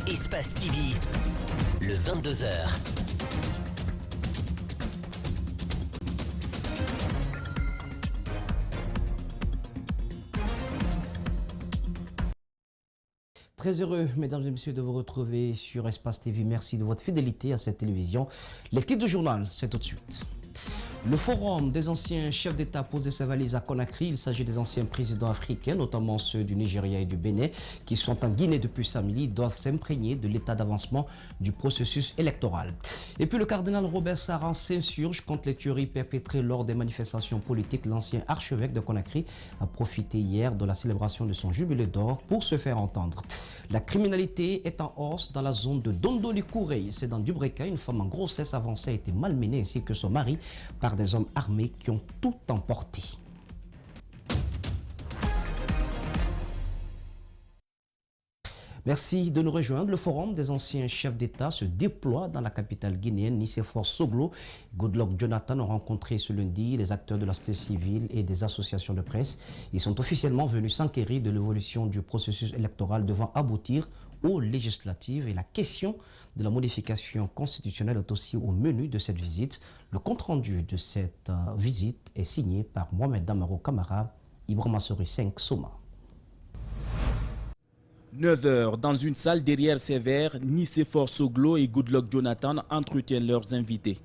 Espace TV, le 22h. Très heureux, mesdames et messieurs, de vous retrouver sur Espace TV. Merci de votre fidélité à cette télévision. Les titres du journal, c'est tout de suite. Le forum des anciens chefs d'État posait sa valise à Conakry. Il s'agit des anciens présidents africains, notamment ceux du Nigeria et du Bénin, qui sont en Guinée depuis samedi, doivent s'imprégner de l'état d'avancement du processus électoral. Et puis le cardinal Robert Sarran s'insurge contre les tueries perpétrées lors des manifestations politiques. L'ancien archevêque de Conakry a profité hier de la célébration de son jubilé d'or pour se faire entendre. La criminalité est en hausse dans la zone de Dondoli-Kouré. C'est dans Dubreka, une femme en grossesse avancée a été malmenée ainsi que son mari par des hommes armés qui ont tout emporté. Merci de nous rejoindre. Le forum des anciens chefs d'État se déploie dans la capitale guinéenne. Nicéphore Soglo et Goodluck Jonathan ont rencontré ce lundi les acteurs de la société civile et des associations de presse. Ils sont officiellement venus s'enquérir de l'évolution du processus électoral devant aboutir aux législatives. Et la question de la modification constitutionnelle est aussi au menu de cette visite. Le compte-rendu de cette visite est signé par Mohamed Damaro Camara, Ibrahima Sori 5 Soma. 9h, dans une salle derrière ses verres, Nicéphore Soglo et Goodluck Jonathan entretiennent leurs invités.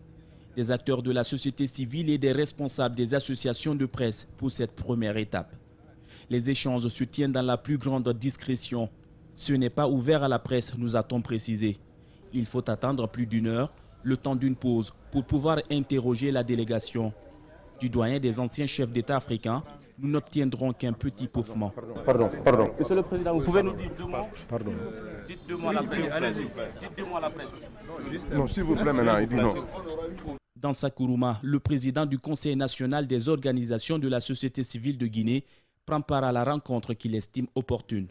Des acteurs de la société civile et des responsables des associations de presse pour cette première étape. Les échanges se tiennent dans la plus grande discrétion. Ce n'est pas ouvert à la presse, nous a-t-on précisé. Il faut attendre plus d'une heure, le temps d'une pause, pour pouvoir interroger la délégation. Du doyen des anciens chefs d'État africains, nous n'obtiendrons qu'un petit pouffement. Pardon. Monsieur le Président, vous pouvez nous dire deux mots? Pardon. Dites deux mots à la presse. Allez-y. Dites deux mots à la presse. Non, s'il vous plaît, maintenant, il dit non. Dans Sakuruma, le président du Conseil national des organisations de la société civile de Guinée prend part à la rencontre qu'il estime opportune.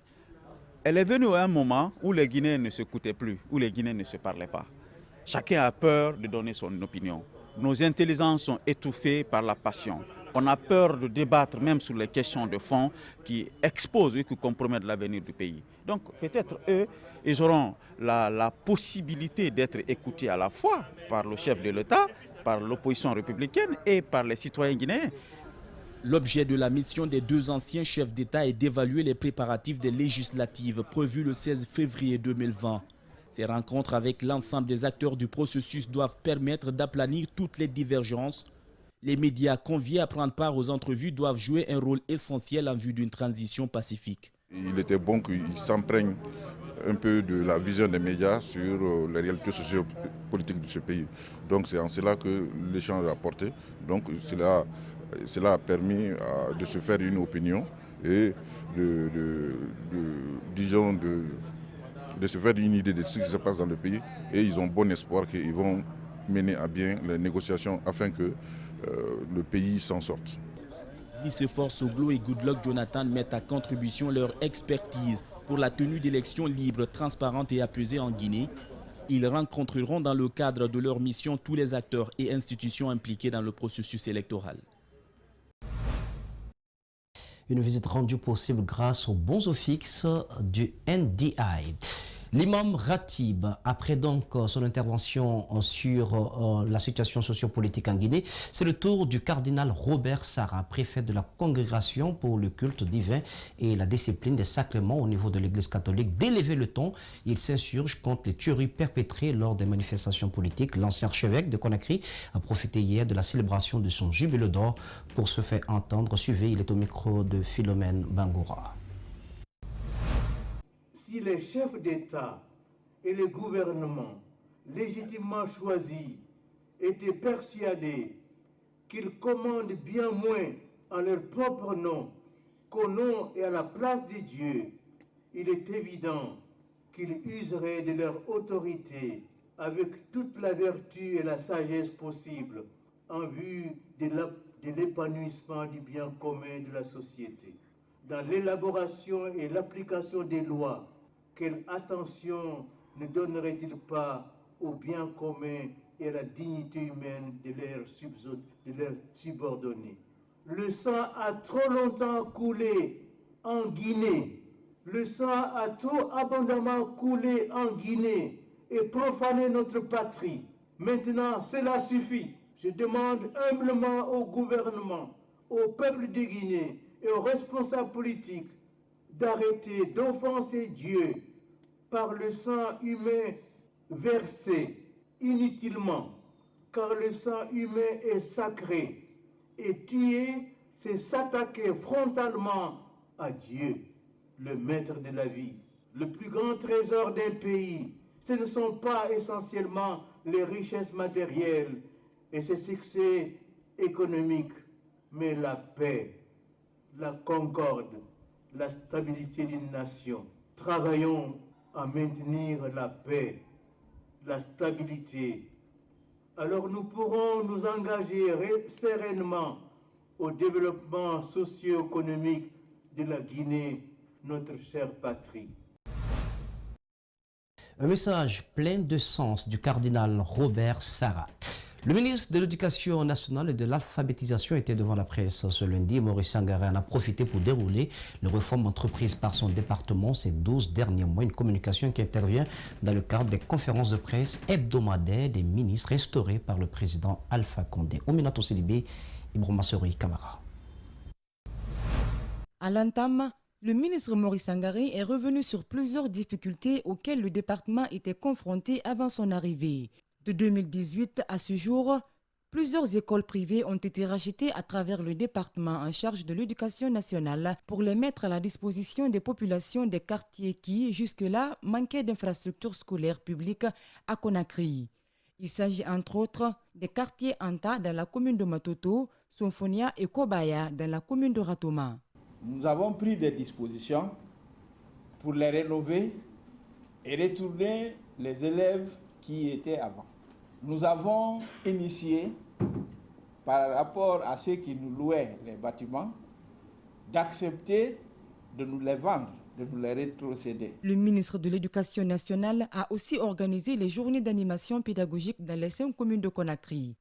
Elle est venue à un moment où les Guinéens ne s'écoutaient plus, où les Guinéens ne se parlaient pas. Chacun a peur de donner son opinion. Nos intelligences sont étouffées par la passion. On a peur de débattre même sur les questions de fond qui exposent et qui compromettent l'avenir du pays. Donc peut-être eux, ils auront la possibilité d'être écoutés à la fois par le chef de l'État, par l'opposition républicaine et par les citoyens guinéens. L'objet de la mission des deux anciens chefs d'État est d'évaluer les préparatifs des législatives prévues le 16 février 2020. Ces rencontres avec l'ensemble des acteurs du processus doivent permettre d'aplanir toutes les divergences. Les médias conviés à prendre part aux entrevues doivent jouer un rôle essentiel en vue d'une transition pacifique. Il était bon qu'ils s'imprègnent un peu de la vision des médias sur les réalités sociopolitiques de ce pays. Donc c'est en cela que l'échange a porté. Donc cela a permis de se faire une opinion et de se faire une idée de ce qui se passe dans le pays. Et ils ont bon espoir qu'ils vont mener à bien les négociations afin que le pays s'en sorte. Nicéphore Soglo et Goodluck Jonathan mettent à contribution leur expertise pour la tenue d'élections libres, transparentes et apaisées en Guinée. Ils rencontreront dans le cadre de leur mission tous les acteurs et institutions impliqués dans le processus électoral. Une visite rendue possible grâce aux bons offices du NDI. L'imam Ratib, après donc son intervention sur la situation sociopolitique en Guinée, c'est le tour du cardinal Robert Sarran, préfet de la congrégation pour le culte divin et la discipline des sacrements au niveau de l'église catholique, d'élever le ton. Il s'insurge contre les tueries perpétrées lors des manifestations politiques. L'ancien archevêque de Conakry a profité hier de la célébration de son jubilé d'or pour se faire entendre. Suivez, il est au micro de Philomène Bangoura. Si les chefs d'État et les gouvernements légitimement choisis étaient persuadés qu'ils commandent bien moins en leur propre nom qu'au nom et à la place de Dieu, il est évident qu'ils useraient de leur autorité avec toute la vertu et la sagesse possible en vue de l'épanouissement du bien commun de la société. Dans l'élaboration et l'application des lois, quelle attention ne donnerait-il pas au bien commun et à la dignité humaine de leurs subordonnés? Le sang a trop longtemps coulé en Guinée Le sang a trop abondamment coulé en Guinée et profané notre patrie. Maintenant, cela suffit. Je demande humblement au gouvernement, au peuple de Guinée et aux responsables politiques d'arrêter d'offenser Dieu par le sang humain versé inutilement, car le sang humain est sacré, et tuer, c'est s'attaquer frontalement à Dieu, le maître de la vie. Le plus grand trésor d'un pays, ce ne sont pas essentiellement les richesses matérielles et ses succès économiques, mais la paix, la concorde, la stabilité d'une nation. Travaillons à maintenir la paix, la stabilité. Alors nous pourrons nous engager sereinement au développement socio-économique de la Guinée, notre chère patrie. Un message plein de sens du cardinal Robert Sarah. Le ministre de l'Éducation nationale et de l'alphabétisation était devant la presse ce lundi. Maurice Sangaré en a profité pour dérouler les réformes entreprises par son département ces 12 derniers mois. Une communication qui intervient dans le cadre des conférences de presse hebdomadaires des ministres instaurées par le président Alpha Condé. Ominato Sidibé, Ibrahima Sori Kamara. À l'entame, le ministre Maurice Sangaré est revenu sur plusieurs difficultés auxquelles le département était confronté avant son arrivée. De 2018 à ce jour, plusieurs écoles privées ont été rachetées à travers le département en charge de l'éducation nationale pour les mettre à la disposition des populations des quartiers qui, jusque-là, manquaient d'infrastructures scolaires publiques à Conakry. Il s'agit entre autres des quartiers Anta dans la commune de Matoto, Sonfonia et Kobaya dans la commune de Ratoma. Nous avons pris des dispositions pour les rénover et retourner les élèves qui étaient avant. Nous avons initié, par rapport à ceux qui nous louaient les bâtiments, d'accepter de nous les vendre, de nous les rétrocéder. Le ministre de l'Éducation nationale a aussi organisé les journées d'animation pédagogique dans les 5 communes de Conakry.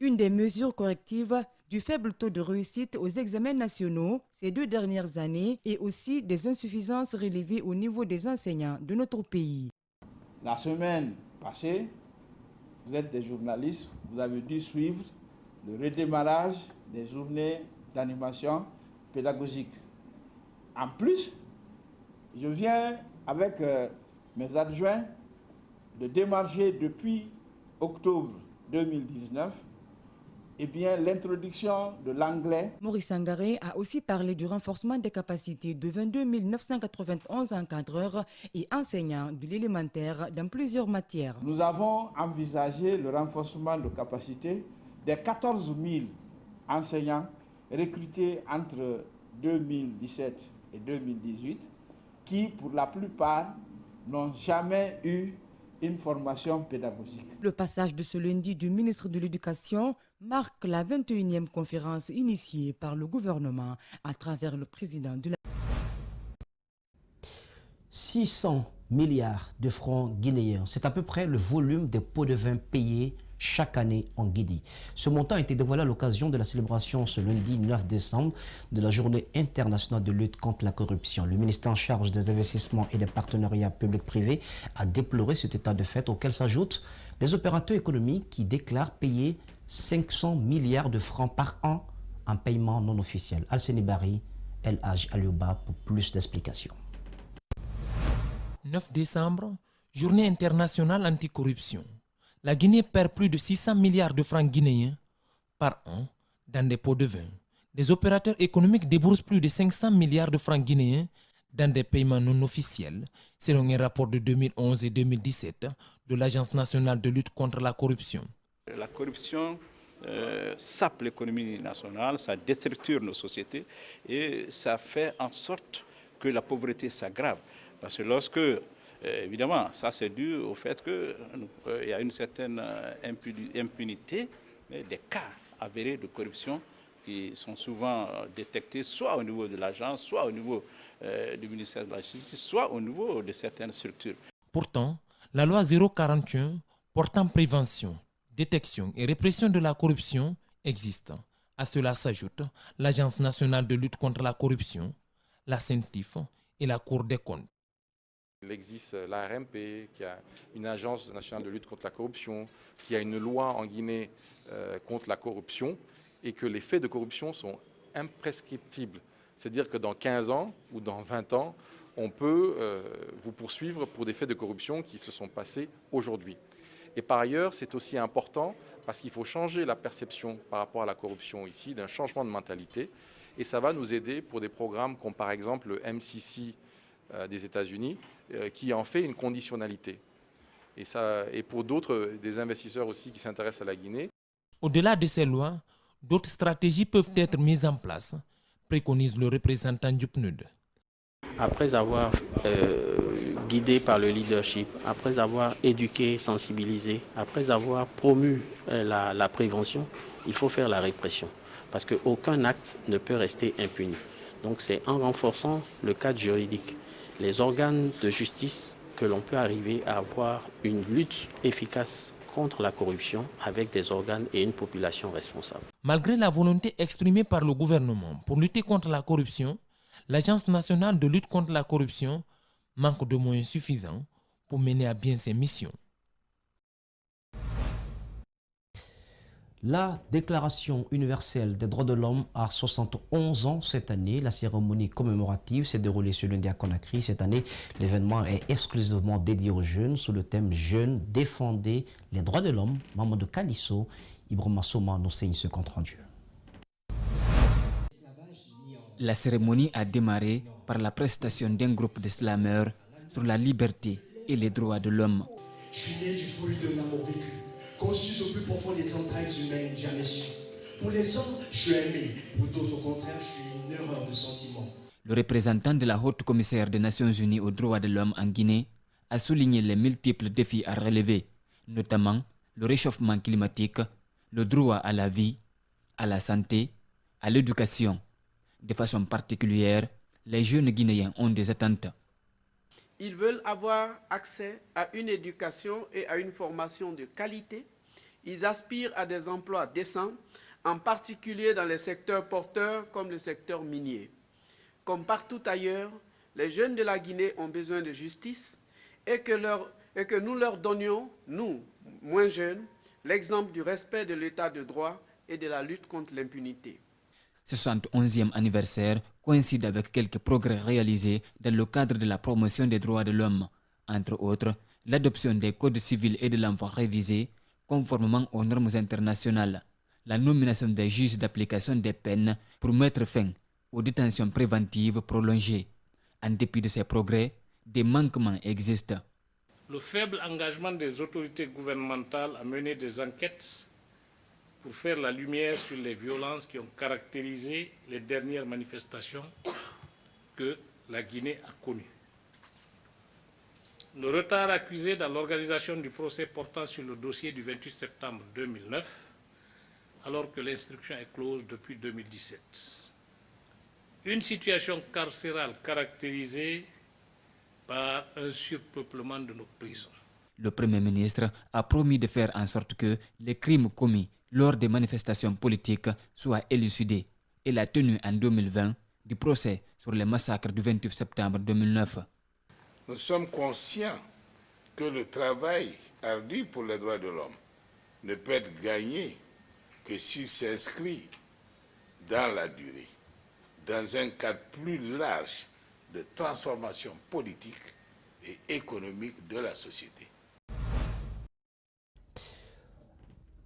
Une des mesures correctives du faible taux de réussite aux examens nationaux ces 2 dernières années et aussi des insuffisances relevées au niveau des enseignants de notre pays. La semaine passée, vous êtes des journalistes, vous avez dû suivre le redémarrage des journées d'animation pédagogique. En plus, je viens avec mes adjoints de démarcher depuis octobre 2019 l'introduction de l'anglais. Maurice Sangaré a aussi parlé du renforcement des capacités de 22 991 encadreurs et enseignants de l'élémentaire dans plusieurs matières. Nous avons envisagé le renforcement de capacités des 14 000 enseignants recrutés entre 2017 et 2018 qui, pour la plupart, n'ont jamais eu une formation pédagogique. Le passage de ce lundi du ministre de l'Éducation marque la 21e conférence initiée par le gouvernement à travers le président de la... 600 milliards de francs guinéens, c'est à peu près le volume des pots de vin payés chaque année en Guinée. Ce montant a été dévoilé à l'occasion de la célébration ce lundi 9 décembre de la Journée internationale de lutte contre la corruption. Le ministère en charge des investissements et des partenariats publics-privés a déploré cet état de fait auquel s'ajoutent des opérateurs économiques qui déclarent payer 500 milliards de francs par an en paiement non officiel. Alseni Bari, El Haj Aliouba pour plus d'explications. 9 décembre, Journée internationale anticorruption. La Guinée perd plus de 600 milliards de francs guinéens par an dans des pots de vin. Des opérateurs économiques déboursent plus de 500 milliards de francs guinéens dans des paiements non officiels, selon un rapport de 2011 et 2017 de l'Agence nationale de lutte contre la corruption. La corruption sape l'économie nationale, ça déstructure nos sociétés et ça fait en sorte que la pauvreté s'aggrave. Parce que lorsque, évidemment, ça c'est dû au fait qu'il y a une certaine impunité, des cas avérés de corruption qui sont souvent détectés soit au niveau de l'agence, soit au niveau du ministère de la Justice, soit au niveau de certaines structures. Pourtant, la loi 041 portant prévention, détection et répression de la corruption existe. À cela s'ajoute l'Agence nationale de lutte contre la corruption, la CENTIF et la Cour des comptes. Il existe l'ARMP, qui a une agence nationale de lutte contre la corruption, qui a une loi en Guinée contre la corruption, et que les faits de corruption sont imprescriptibles. C'est-à-dire que dans 15 ans ou dans 20 ans, on peut vous poursuivre pour des faits de corruption qui se sont passés aujourd'hui. Et par ailleurs, c'est aussi important parce qu'il faut changer la perception par rapport à la corruption ici, d'un changement de mentalité. Et ça va nous aider pour des programmes comme par exemple le MCC des États-Unis, qui en fait une conditionnalité. Et pour d'autres, des investisseurs aussi qui s'intéressent à la Guinée. Au-delà de ces lois, d'autres stratégies peuvent être mises en place, préconise le représentant du PNUD. Après avoir guidé par le leadership, après avoir éduqué, sensibilisé, après avoir promu la prévention, il faut faire la répression. Parce qu'aucun acte ne peut rester impuni. Donc c'est en renforçant le cadre juridique, les organes de justice, que l'on peut arriver à avoir une lutte efficace contre la corruption avec des organes et une population responsable. Malgré la volonté exprimée par le gouvernement pour lutter contre la corruption, l'Agence nationale de lutte contre la corruption manque de moyens suffisants pour mener à bien ses missions. La Déclaration universelle des droits de l'homme a 71 ans cette année. La cérémonie commémorative s'est déroulée ce lundi à Conakry. Cette année, l'événement est exclusivement dédié aux jeunes sous le thème « Jeunes, défendez les droits de l'homme ». Mamadou Kalisso, Ibrahima Soma nous signe ce compte rendu. La cérémonie a démarré par la prestation d'un groupe de slameurs sur la liberté et les droits de l'homme. Je suis né du fruit de l'amour vécu, conçu au plus profond des entrailles humaines jamais su. Pour les hommes, je suis aimé. Pour d'autres, au contraire, je suis une erreur de sentiment. Le représentant de la haute commissaire des Nations Unies aux droits de l'homme en Guinée a souligné les multiples défis à relever, notamment le réchauffement climatique, le droit à la vie, à la santé, à l'éducation. De façon particulière, les jeunes Guinéens ont des attentes. Ils veulent avoir accès à une éducation et à une formation de qualité. Ils aspirent à des emplois décents, en particulier dans les secteurs porteurs comme le secteur minier. Comme partout ailleurs, les jeunes de la Guinée ont besoin de justice et que nous leur donnions, nous, moins jeunes, l'exemple du respect de l'état de droit et de la lutte contre l'impunité. Ce 71e anniversaire coïncide avec quelques progrès réalisés dans le cadre de la promotion des droits de l'homme, entre autres l'adoption des codes civils et de l'enfant révisés conformément aux normes internationales, la nomination des juges d'application des peines pour mettre fin aux détentions préventives prolongées. En dépit de ces progrès, des manquements existent. Le faible engagement des autorités gouvernementales à mener des enquêtes pour faire la lumière sur les violences qui ont caractérisé les dernières manifestations que la Guinée a connues. Le retard accusé dans l'organisation du procès portant sur le dossier du 28 septembre 2009, alors que l'instruction est close depuis 2017. Une situation carcérale caractérisée par un surpeuplement de nos prisons. Le Premier ministre a promis de faire en sorte que les crimes commis lors des manifestations politiques soient élucidés et la tenue en 2020 du procès sur les massacres du 28 septembre 2009. Nous sommes conscients que le travail ardu pour les droits de l'homme ne peut être gagné que s'il s'inscrit dans la durée, dans un cadre plus large de transformation politique et économique de la société.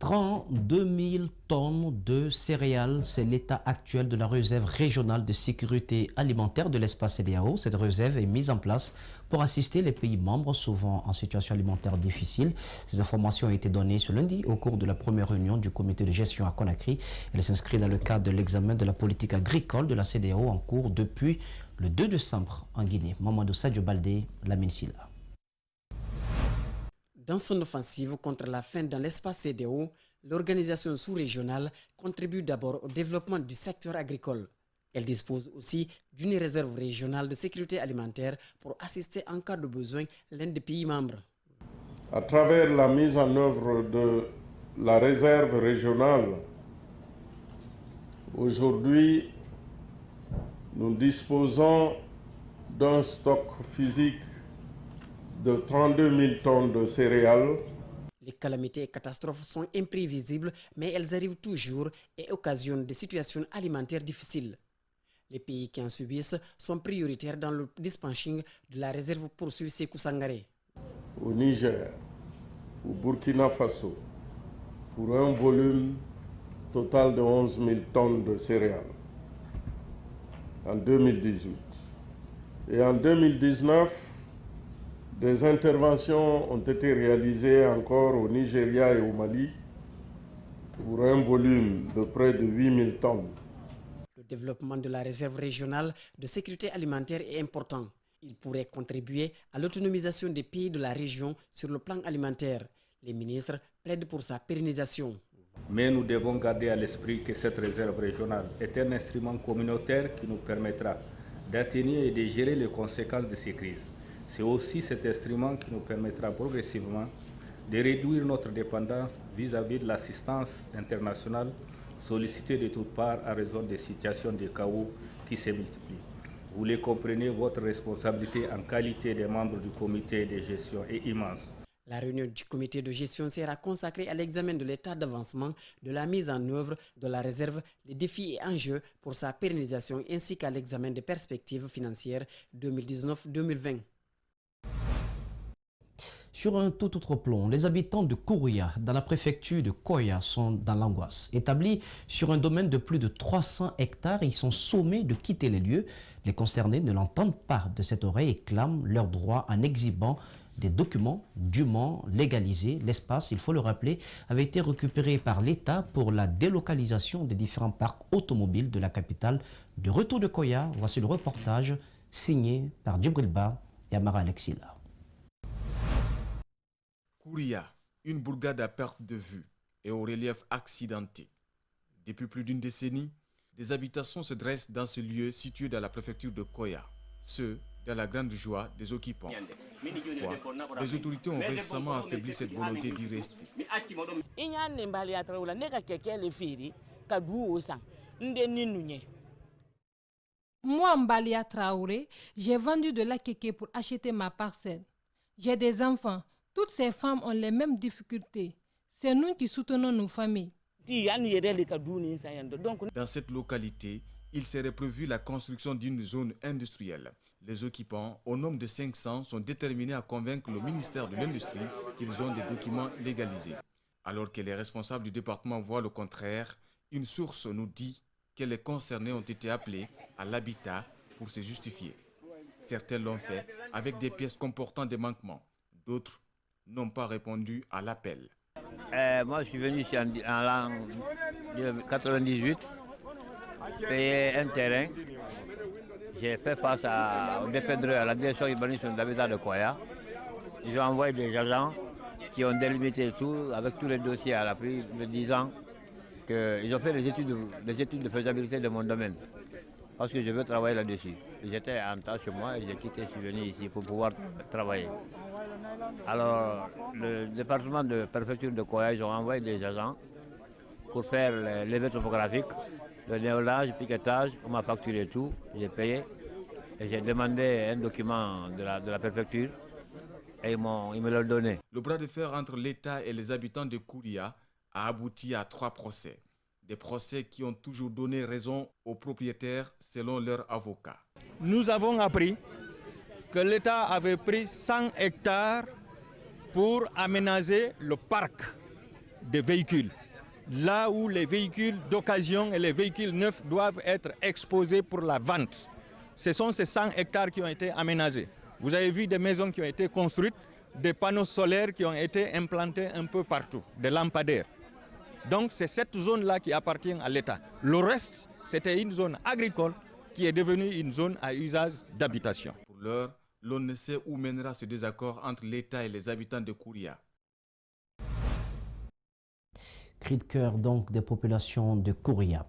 32 000 tonnes de céréales, c'est l'état actuel de la réserve régionale de sécurité alimentaire de l'espace CEDEAO. Cette réserve est mise en place pour assister les pays membres, souvent en situation alimentaire difficile. Ces informations ont été données ce lundi au cours de la première réunion du comité de gestion à Conakry. Elle s'inscrit dans le cadre de l'examen de la politique agricole de la CEDEAO en cours depuis le 2 décembre en Guinée. Mamadou Sadio Baldé, Lamine Silla. Dans son offensive contre la faim dans l'espace CEDEAO, l'organisation sous-régionale contribue d'abord au développement du secteur agricole. Elle dispose aussi d'une réserve régionale de sécurité alimentaire pour assister en cas de besoin l'un des pays membres. À travers la mise en œuvre de la réserve régionale, aujourd'hui, nous disposons d'un stock physique de 32 000 tonnes de céréales. Les calamités et catastrophes sont imprévisibles, mais elles arrivent toujours et occasionnent des situations alimentaires difficiles. Les pays qui en subissent sont prioritaires dans le dispatching de la réserve, poursuit Sékou Sangaré. Au Niger, au Burkina Faso, pour un volume total de 11 000 tonnes de céréales en 2018. Et en 2019, des interventions ont été réalisées encore au Nigeria et au Mali pour un volume de près de 8 000 tonnes. Le développement de la réserve régionale de sécurité alimentaire est important. Il pourrait contribuer à l'autonomisation des pays de la région sur le plan alimentaire. Les ministres plaident pour sa pérennisation. Mais nous devons garder à l'esprit que cette réserve régionale est un instrument communautaire qui nous permettra d'atténuer et de gérer les conséquences de ces crises. C'est aussi cet instrument qui nous permettra progressivement de réduire notre dépendance vis-à-vis de l'assistance internationale sollicitée de toutes parts à raison des situations de chaos qui se multiplient. Vous les comprenez, votre responsabilité en qualité de membre du comité de gestion est immense. La réunion du comité de gestion sera consacrée à l'examen de l'état d'avancement, de la mise en œuvre de la réserve, des défis et enjeux pour sa pérennisation ainsi qu'à l'examen des perspectives financières 2019-2020. Sur un tout autre plan, les habitants de Kouria, dans la préfecture de Koya, sont dans l'angoisse. Établis sur un domaine de plus de 300 hectares, ils sont sommés de quitter les lieux. Les concernés ne l'entendent pas de cette oreille et clament leurs droits en exhibant des documents dûment légalisés. L'espace, il faut le rappeler, avait été récupéré par l'État pour la délocalisation des différents parcs automobiles de la capitale. De retour de Koya, voici le reportage signé par Djibril Ba et Amara Alexila. Kouria, une bourgade à perte de vue et au relief accidenté. Depuis plus d'une décennie, des habitations se dressent dans ce lieu situé dans la préfecture de Koya, ce dans la grande joie des occupants. Toutefois, les autorités ont récemment affaibli cette volonté d'y rester. Moi, Mbalia Traoré, j'ai vendu de la kéké pour acheter ma parcelle. J'ai des enfants. Toutes ces femmes ont les mêmes difficultés. C'est nous qui soutenons nos familles. Dans cette localité, il serait prévu la construction d'une zone industrielle. Les occupants, au nombre de 500, sont déterminés à convaincre le ministère de l'Industrie qu'ils ont des documents légalisés. Alors que les responsables du département voient le contraire, une source nous dit que les concernés ont été appelés à l'habitat pour se justifier. Certains l'ont fait avec des pièces comportant des manquements. D'autres n'ont pas répondu à l'appel. Moi, je suis venu ici en l'an 98, payer un terrain. J'ai fait face au dépendreur, à la direction urbanisme de l'habitat de Koya. Ils ont envoyé des agents qui ont délimité tout, avec tous les dossiers à l'appui de 10 ans. Ils ont fait des études de faisabilité de mon domaine, parce que je veux travailler là-dessus. J'étais en temps chez moi et j'ai quitté, je suis venu ici pour pouvoir travailler. Alors, le département de préfecture de Koya, ils ont envoyé des agents pour faire l'élevé topographique, le néolage, piquetage, on m'a facturé tout, j'ai payé. Et j'ai demandé un document de la préfecture et ils me l'ont donné. Le bras de fer entre l'État et les habitants de Kouria a abouti à 3 procès. Des procès qui ont toujours donné raison aux propriétaires selon leurs avocats. Nous avons appris que l'État avait pris 100 hectares pour aménager le parc des véhicules. Là où les véhicules d'occasion et les véhicules neufs doivent être exposés pour la vente. Ce sont ces 100 hectares qui ont été aménagés. Vous avez vu des maisons qui ont été construites, des panneaux solaires qui ont été implantés un peu partout, des lampadaires. Donc c'est cette zone-là qui appartient à l'État. Le reste, c'était une zone agricole qui est devenue une zone à usage d'habitation. Pour l'heure, l'on ne sait où mènera ce désaccord entre l'État et les habitants de Kouria. Cri de cœur donc des populations de Kouria.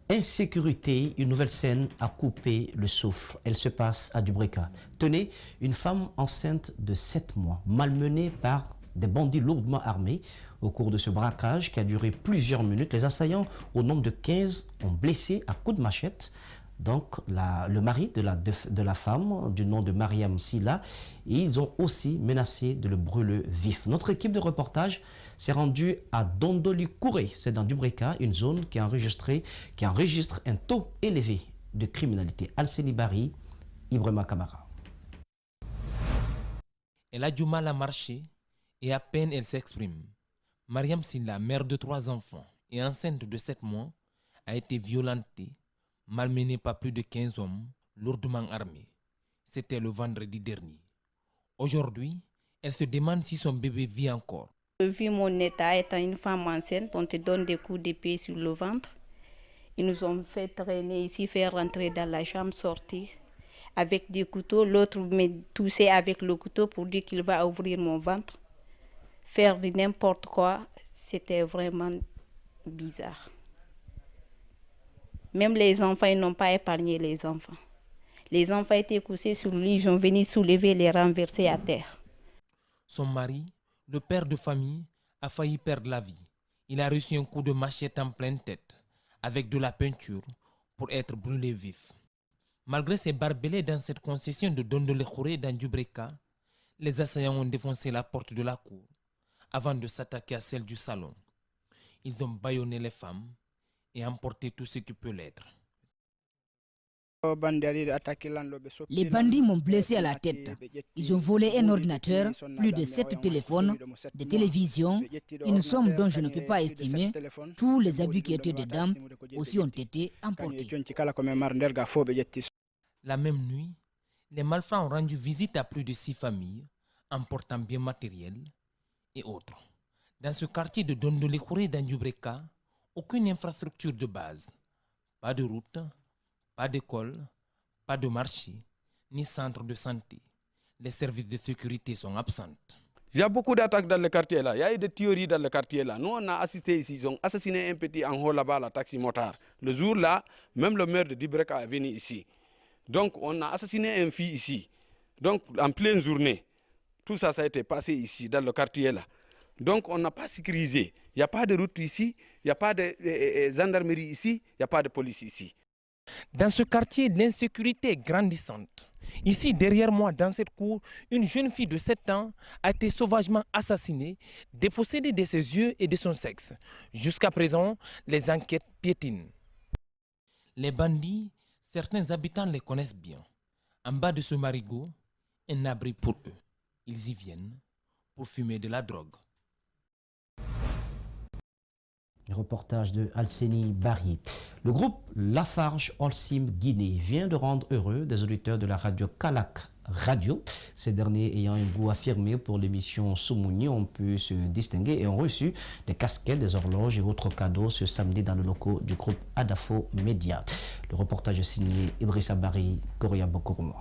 Insécurité, une nouvelle scène a coupé le souffle. Elle se passe à Dubrika. Tenez, une femme enceinte de 7 mois, malmenée par des bandits lourdement armés. Au cours de ce braquage qui a duré plusieurs minutes, les assaillants, au nombre de 15, ont blessé à coups de machette donc le mari de la femme du nom de Mariam Silla, et ils ont aussi menacé de le brûler vif. Notre équipe de reportage s'est rendue à Dondoli-Kouré, c'est dans Dubreka, une zone qui enregistre un taux élevé de criminalité. Alseni Bari, Ibrahima Kamara. Elle a du mal à marcher et à peine elle s'exprime. Mariam Silla, mère de 3 enfants et enceinte de 7 mois, a été violentée, malmenée par plus de 15 hommes lourdement armés. C'était le vendredi dernier. Aujourd'hui, elle se demande si son bébé vit encore. Vu mon état étant une femme enceinte, on te donne des coups d'épée sur le ventre. Ils nous ont fait traîner ici, faire rentrer dans la chambre, sortir avec des couteaux. L'autre me toussait avec le couteau pour dire qu'il va ouvrir mon ventre. Faire de n'importe quoi, c'était vraiment bizarre. Même les enfants, ils n'ont pas épargné les enfants. Les enfants étaient couchés sur lui, ils ont venu soulever, les renverser à terre. Son mari, le père de famille, a failli perdre la vie. Il a reçu un coup de machette en pleine tête, avec de la peinture, pour être brûlé vif. Malgré ces barbelés dans cette concession de Dondoli-Kouré dans Dubreka, les assaillants ont défoncé la porte de la cour, avant de s'attaquer à celle du salon. Ils ont bâillonné les femmes et emporté tout ce qui peut l'être. Les bandits m'ont blessé à la tête. Ils ont volé un ordinateur, plus de 7 téléphones, des télévisions, une somme dont je ne peux pas estimer. Tous les habits qui étaient dedans aussi ont été emportés. La même nuit, les malfrats ont rendu visite à plus de 6 familles, emportant biens matériels et autres. Dans ce quartier de Dondoli-Kouré dans Dubreka, aucune infrastructure de base. Pas de route, pas d'école, pas de marché, ni centre de santé. Les services de sécurité sont absents. Il y a beaucoup d'attaques dans le quartier là. Il y a eu des tueries dans le quartier là. Nous, on a assisté ici. Ils ont assassiné un petit en haut là-bas, la taxi motard. Le jour là, même le maire de Dubreka est venu ici. Donc, on a assassiné une fille ici. Donc, en pleine journée. Tout ça, ça a été passé ici, dans le quartier là. Donc, on n'a pas sécurisé. Il n'y a pas de route ici, il n'y a pas de gendarmerie ici, il n'y a pas de police ici. Dans ce quartier, l'insécurité est grandissante. Ici, derrière moi, dans cette cour, une jeune fille de 7 ans a été sauvagement assassinée, dépossédée de ses yeux et de son sexe. Jusqu'à présent, les enquêtes piétinent. Les bandits, certains habitants les connaissent bien. En bas de ce marigot, un abri pour eux. Ils y viennent pour fumer de la drogue. Le reportage de Alseni Bari. Le groupe Lafarge Holcim Guinée vient de rendre heureux des auditeurs de la radio Kalak Radio. Ces derniers ayant un goût affirmé pour l'émission Soumouni ont pu se distinguer et ont reçu des casquettes, des horloges et autres cadeaux ce samedi dans le locaux du groupe Adafo Media. Le reportage est signé Idrissa Bari, Korea Bokourma.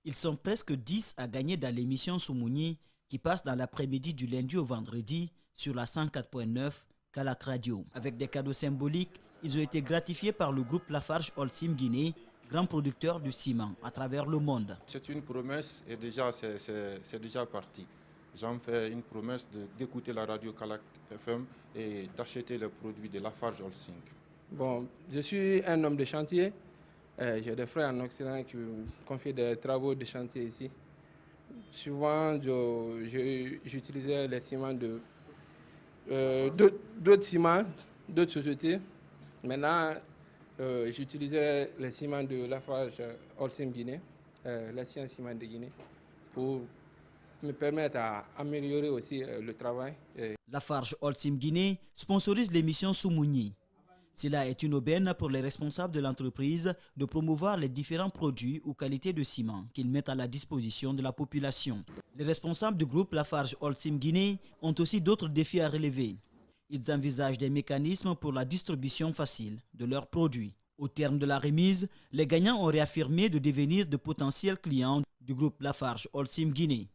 Ils sont presque 10 à gagner dans l'émission Soumouni qui passe dans l'après-midi du lundi au vendredi sur la 104.9 Kalak Radio. Avec des cadeaux symboliques, ils ont été gratifiés par le groupe Lafarge Holcim Guinée, grand producteur du ciment à travers le monde. C'est une promesse et déjà c'est déjà parti. J'en fais une promesse d'écouter la radio Kalak FM et d'acheter les produits de Lafarge Holcim. Bon, je suis un homme de chantier. J'ai des frères en Occident qui me confient des travaux de chantier ici. Souvent, j'utilisais les ciments d'autres ciments, d'autres sociétés. Maintenant, j'utilisais les ciments de Lafarge Holcim Guinée, l'ancien ciment de Guinée, pour me permettre d'améliorer aussi le travail. Lafarge Holcim Guinée sponsorise l'émission Soumouni. Cela est une aubaine pour les responsables de l'entreprise de promouvoir les différents produits ou qualités de ciment qu'ils mettent à la disposition de la population. Les responsables du groupe Lafarge Holcim Guinée ont aussi d'autres défis à relever. Ils envisagent des mécanismes pour la distribution facile de leurs produits. Au terme de la remise, les gagnants ont réaffirmé de devenir de potentiels clients du groupe Lafarge Holcim Guinée.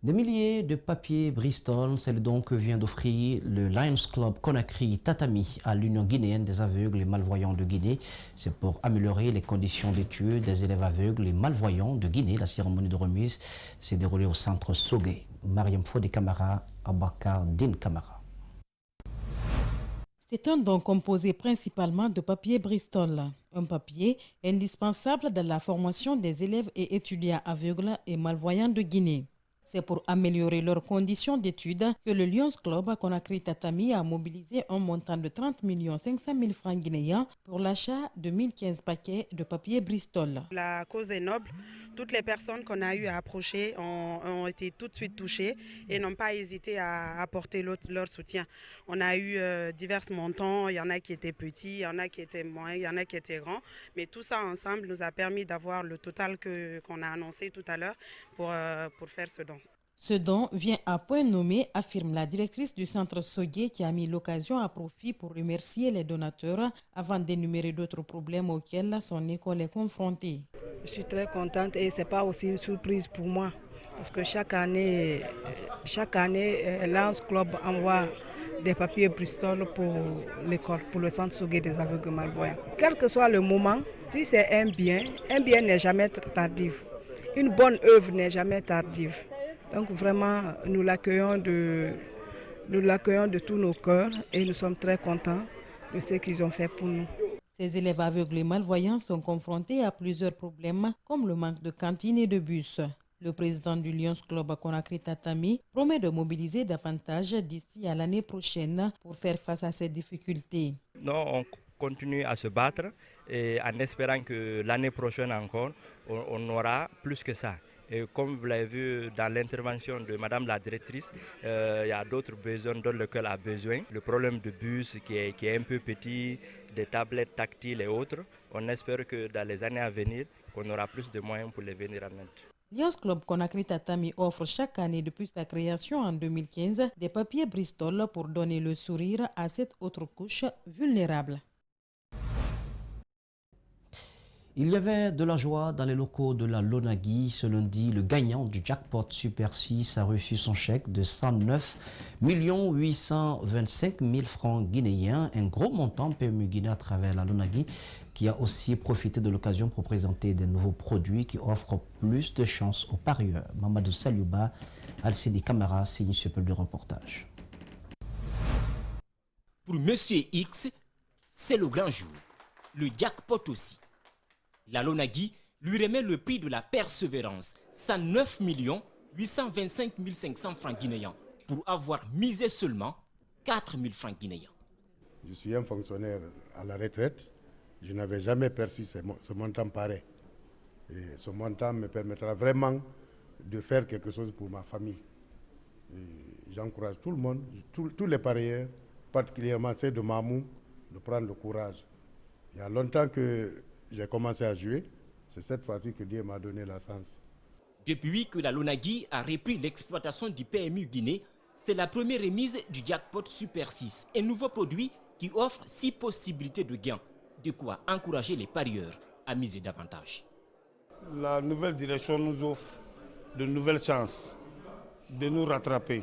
Des milliers de papiers Bristol, c'est le don que vient d'offrir le Lions Club Conakry Tatami à l'Union guinéenne des aveugles et malvoyants de Guinée. C'est pour améliorer les conditions d'études des élèves aveugles et malvoyants de Guinée. La cérémonie de remise s'est déroulée au centre Sogué. Mariam Fodé Camara, Abakar Din Camara. C'est un don composé principalement de papier Bristol, un papier indispensable dans la formation des élèves et étudiants aveugles et malvoyants de Guinée. C'est pour améliorer leurs conditions d'études que le Lions Club Conakry Tatami a mobilisé un montant de 30 500 000 francs guinéens pour l'achat de 1015 paquets de papier Bristol. La cause est noble. Toutes les personnes qu'on a eu à approcher ont été tout de suite touchées et n'ont pas hésité à apporter leur soutien. On a eu divers montants, il y en a qui étaient petits, il y en a qui étaient moyens, il y en a qui étaient grands. Mais tout ça ensemble nous a permis d'avoir le total qu'on a annoncé tout à l'heure pour faire ce don. Ce don vient à point nommé, affirme la directrice du centre Sogué qui a mis l'occasion à profit pour remercier les donateurs avant d'énumérer d'autres problèmes auxquels son école est confrontée. Je suis très contente et ce n'est pas aussi une surprise pour moi parce que chaque année Lions Club envoie des papiers Bristol pour l'école, pour le centre Sogué des aveugles malvoyants. Quel que soit le moment, si c'est un bien n'est jamais tardif. Une bonne œuvre n'est jamais tardive. Donc vraiment, nous l'accueillons de tous nos cœurs et nous sommes très contents de ce qu'ils ont fait pour nous. Ces élèves aveugles et malvoyants sont confrontés à plusieurs problèmes comme le manque de cantine et de bus. Le président du Lions Club Conakry Tatami promet de mobiliser davantage d'ici à l'année prochaine pour faire face à ces difficultés. Non, on continue à se battre et en espérant que l'année prochaine encore, on aura plus que ça. Et comme vous l'avez vu dans l'intervention de Madame la directrice, il y a d'autres besoins dont l'école a besoin. Le problème de bus qui est un peu petit, des tablettes tactiles et autres. On espère que dans les années à venir, on aura plus de moyens pour les venir en aide. Lions Club Conakry Tatami offre chaque année depuis sa création en 2015 des papiers Bristol pour donner le sourire à cette autre couche vulnérable. Il y avait de la joie dans les locaux de la Lonagui. Ce lundi, le gagnant du jackpot Super 6 a reçu son chèque de 109 825 000 francs guinéens, un gros montant PMU Guinée à travers la Lonagui, qui a aussi profité de l'occasion pour présenter des nouveaux produits qui offrent plus de chances aux parieurs. Mamadou Saliouba, Alcini Camara signe ce peu de reportage. Pour Monsieur X, c'est le grand jour. Le jackpot aussi. La Lonagui lui remet le prix de la persévérance, 109 825 500 francs guinéens, pour avoir misé seulement 4 000 francs guinéens. Je suis un fonctionnaire à la retraite. Je n'avais jamais perçu ce montant pareil. Et ce montant me permettra vraiment de faire quelque chose pour ma famille. J'encourage tout le monde, tous les parieurs, particulièrement ceux de Mamou, de prendre le courage. Il y a longtemps que j'ai commencé à jouer. C'est cette fois-ci que Dieu m'a donné la chance. Depuis que la Lonagui a repris l'exploitation du PMU Guinée, c'est la première remise du jackpot Super 6, un nouveau produit qui offre 6 possibilités de gains, de quoi encourager les parieurs à miser davantage. La nouvelle direction nous offre de nouvelles chances de nous rattraper.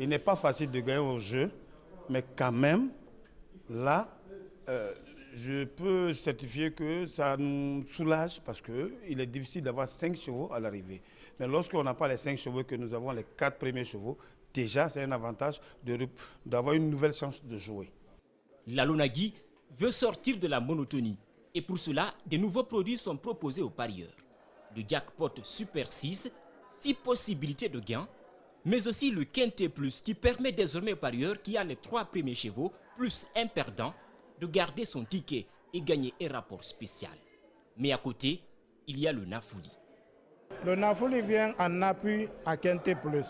Il n'est pas facile de gagner au jeu, mais quand même, là, je peux certifier que ça nous soulage parce qu'il est difficile d'avoir 5 chevaux à l'arrivée. Mais lorsqu'on n'a pas les 5 chevaux, que nous avons les 4 premiers chevaux, déjà c'est un avantage d'avoir une nouvelle chance de jouer. La Lonagui veut sortir de la monotonie et pour cela, de nouveaux produits sont proposés aux parieurs. Le jackpot Super 6, 6 possibilités de gains, mais aussi le Quintet Plus qui permet désormais aux parieurs qui a les 3 premiers chevaux plus un perdant de garder son ticket et gagner un rapport spécial. Mais à côté, il y a le Nafouli. Le Nafouli vient en appui à Quintet Plus.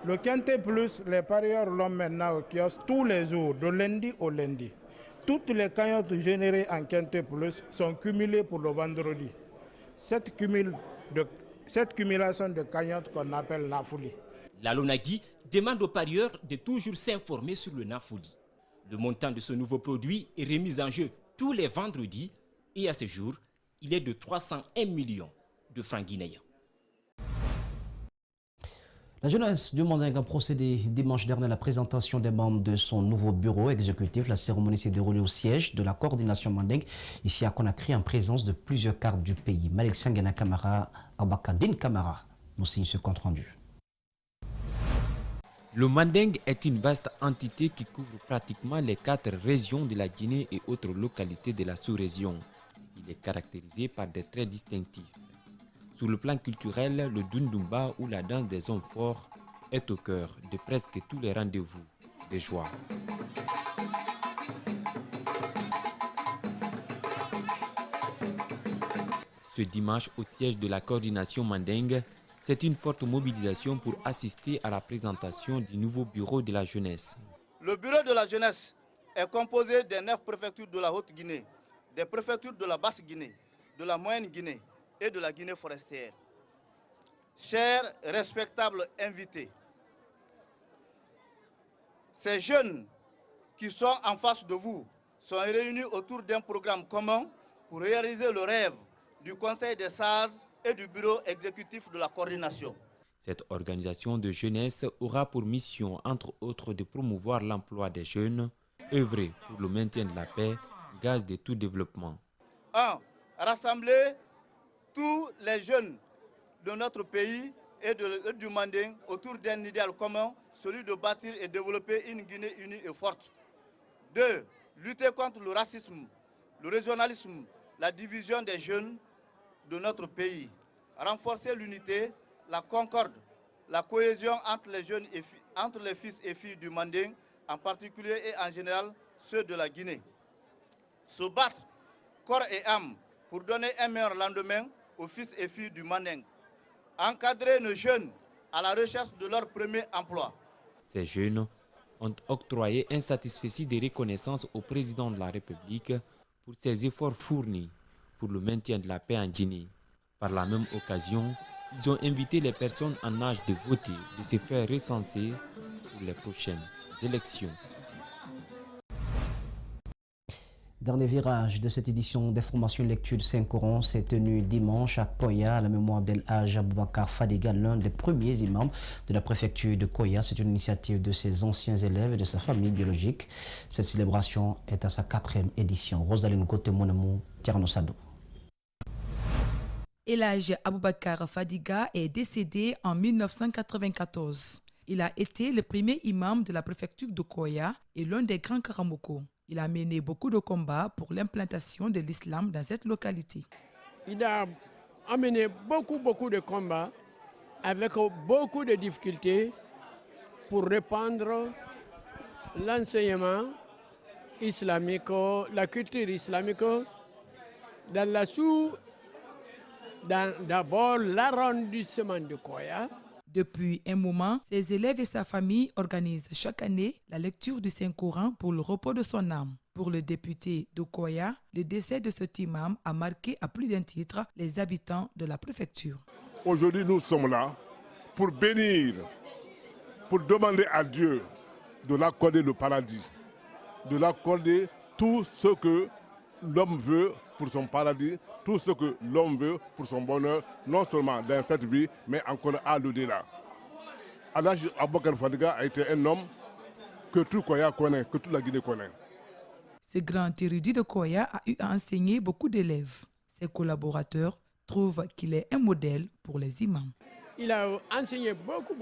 Le Quintet Plus, les parieurs l'ont maintenant au kiosque tous les jours, de lundi au lundi. Toutes les cagnottes générées en Quintet Plus sont cumulées pour le vendredi. Cette cumulation de cagnottes qu'on appelle Nafouli. La Lonagui demande aux parieurs de toujours s'informer sur le Nafouli. Le montant de ce nouveau produit est remis en jeu tous les vendredis et à ce jour, il est de 301 millions de francs guinéens. La jeunesse du Mandingue a procédé dimanche dernier à la présentation des membres de son nouveau bureau exécutif. La cérémonie s'est déroulée au siège de la coordination Mandingue, ici à Conakry, en présence de plusieurs cartes du pays. Malik Sangana Kamara, Abakadine Kamara nous signe ce compte rendu. Le Manding est une vaste entité qui couvre pratiquement les 4 régions de la Guinée et autres localités de la sous-région. Il est caractérisé par des traits distinctifs. Sur le plan culturel, le Dundumba ou la danse des hommes forts est au cœur de presque tous les rendez-vous de joie. Ce dimanche, au siège de la coordination Manding, c'est une forte mobilisation pour assister à la présentation du nouveau bureau de la jeunesse. Le bureau de la jeunesse est composé des 9 préfectures de la Haute-Guinée, des préfectures de la Basse-Guinée, de la Moyenne-Guinée et de la Guinée forestière. Chers respectables invités, ces jeunes qui sont en face de vous sont réunis autour d'un programme commun pour réaliser le rêve du Conseil des sages et du bureau exécutif de la coordination. Cette organisation de jeunesse aura pour mission, entre autres, de promouvoir l'emploi des jeunes, œuvrer pour le maintien de la paix, gage de tout développement. 1. Rassembler tous les jeunes de notre pays et du Manding autour d'un idéal commun, celui de bâtir et développer une Guinée unie et forte. 2. Lutter contre le racisme, le régionalisme, la division des jeunes de notre pays. Renforcer l'unité, la concorde, la cohésion entre les jeunes et entre les fils et filles du Manding, en particulier et en général ceux de la Guinée. Se battre corps et âme pour donner un meilleur lendemain aux fils et filles du Manding. Encadrer nos jeunes à la recherche de leur premier emploi. Ces jeunes ont octroyé un satisfecit de reconnaissance au président de la République pour ses efforts fournis pour le maintien de la paix en Guinée. Par la même occasion, ils ont invité les personnes en âge de voter de se faire recenser pour les prochaines élections. Dernier virage de cette édition d'information lecture du Saint-Coran s'est tenu dimanche à Koya à la mémoire d'El Hadj Aboubakar Fadiga, l'un des premiers imams de la préfecture de Koya. C'est une initiative de ses anciens élèves et de sa famille biologique. Cette célébration est à sa 4e édition. Rosaline Kote-Monemou, Tierno Sado. El Hadj Aboubakar Fadiga est décédé en 1994. Il a été le premier imam de la préfecture de Koya et l'un des grands Karamoko. Il a mené beaucoup de combats pour l'implantation de l'islam dans cette localité. Il a amené beaucoup de combats avec beaucoup de difficultés pour répandre l'enseignement islamique, la culture islamique dans d'abord l'arrondissement de Koya. Depuis un moment, ses élèves et sa famille organisent chaque année la lecture du Saint-Coran pour le repos de son âme. Pour le député de Koya, le décès de cet imam a marqué à plus d'un titre les habitants de la préfecture. Aujourd'hui, nous sommes là pour bénir, pour demander à Dieu de l'accorder le paradis, de l'accorder tout ce que l'homme veut pour son paradis, tout ce que l'homme veut pour son bonheur, non seulement dans cette vie, mais encore à l'au-delà. El Hadj Aboubakar Fadiga a été un homme que tout Koya connaît, que toute la Guinée connaît. Ce grand érudit de Koya a eu à enseigner beaucoup d'élèves. Ses collaborateurs trouvent qu'il est un modèle pour les imams. Il a enseigné beaucoup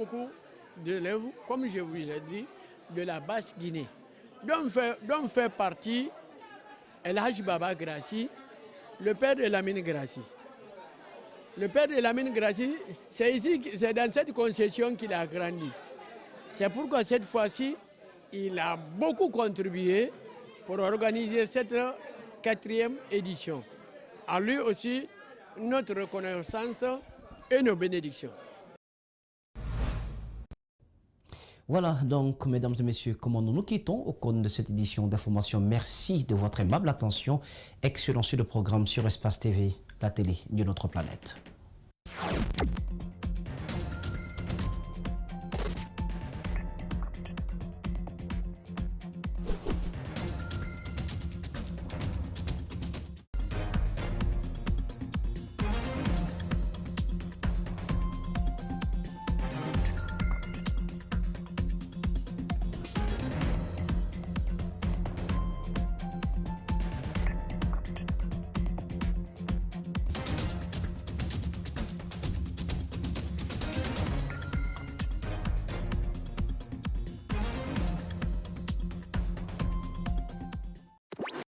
d'élèves, comme je vous l'ai dit, de la Basse-Guinée, dont fait partie El Hadj Baba Grassi, le père de Lamine Grassi. Le père de Lamine Grassi, c'est dans cette concession qu'il a grandi. C'est pourquoi cette fois-ci, il a beaucoup contribué pour organiser cette 4e édition. À lui aussi, notre reconnaissance et nos bénédictions. Voilà donc, mesdames et messieurs, comment nous nous quittons au cours de cette édition d'information. Merci de votre aimable attention. Excellent sur le programme sur Espace TV, la télé de notre planète.